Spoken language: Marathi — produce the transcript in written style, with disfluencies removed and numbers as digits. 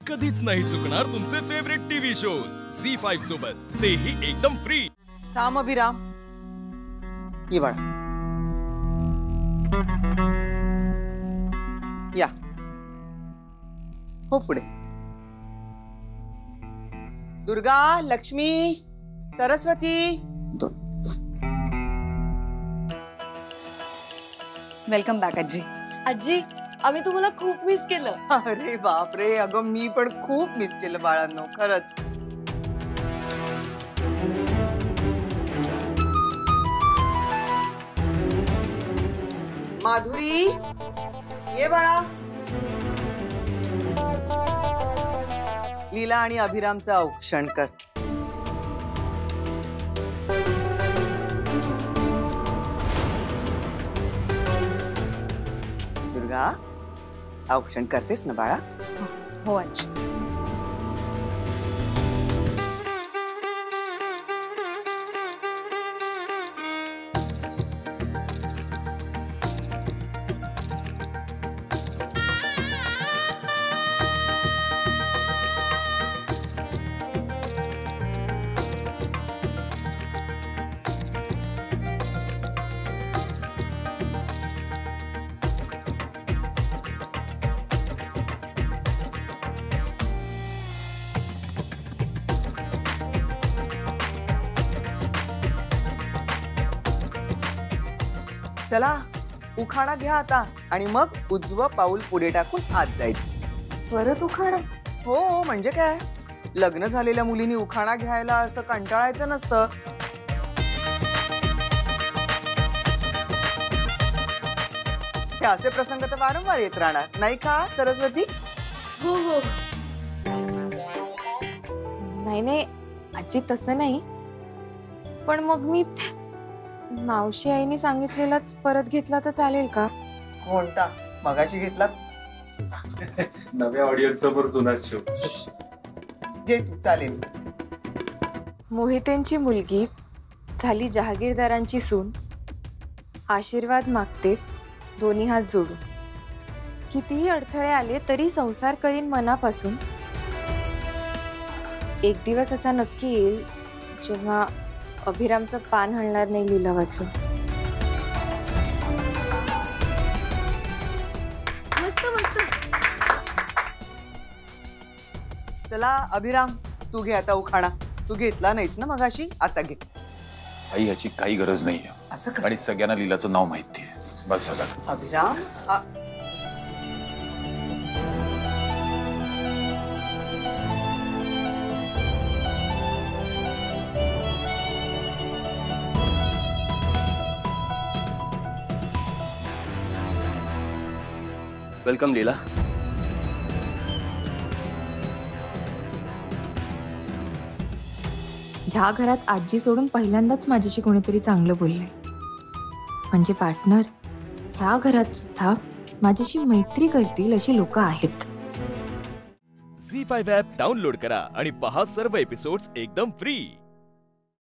कधीच नाही चुकणार तुमचे फेवरेट टीव्ही शोज झी5 सोबत, तेही एकदम फ्री। थांब अभिराम, ये बाळा, या हो पुढे। दुर्गा, लक्ष्मी, सरस्वती, वेलकम बॅक आजी। आजी, आम्ही तुम्हाला खूप मिस केलं। अरे बाप रे, अगं मी पण खूप मिस केलं बाळांनो, खरंच। माधुरी, ये बाळा। लीला आणि अभिरामचा औक्षण कर। दुर्गा, औक्षण करतेस ना बाळा? हो आजी। चला उखाणा घ्या आता आणि मग उजवं पाऊल पुढे टाकून आत जायचं। परत उखाणा? हो, म्हणजे काय, लग्न झालेल्या मुलींनी उखाणा घ्यायला असं कंटाळायचं नसतं। हे असे प्रसंग तर वारंवार येत राहणार, नाही का सरस्वती? हो हो। नाही आजी, तसं नाही, पण मग मी मावशी आईने सांगितलेलाच परत घेतला तर चालेल का? कोणता? मगाशी घेतला? नव्या ऑडियन्स समोर जुनाच शो घे तू, चालेल। मोहितेंची मुलगी झाली जहागीरदारांची सून, आशीर्वाद मागते दोन्ही हात जोडून। कितीही अडथळे आले तरी संसार करीन मनापासून। एक दिवस असा नक्की येईल जेव्हा अभिरामचं पान हलणार नाही लिलावाचं। मस्त मस्त। चला अभिराम, तू घे आता उखाणा। तू घेतला नाहीस ना मगाशी, आता घे। आई, याची काही गरज नाहीये। असं कसं? आणि सगळ्यांना लीलाचं नाव माहितीये, बस झालं। अभिराम, वेलकम लीला। ह्या घरात आजी सोडून पहिल्यांदाच माझ्याशी कोणीतरी चांगलं बोलले। म्हणजे पार्टनर, ह्या घरात सुद्धा माझ्याशी मैत्री करतील अशी लोक आहेत। झी5 ॲप डाउनलोड करा आणि पहा सर्व एपिसोड्स एकदम फ्री।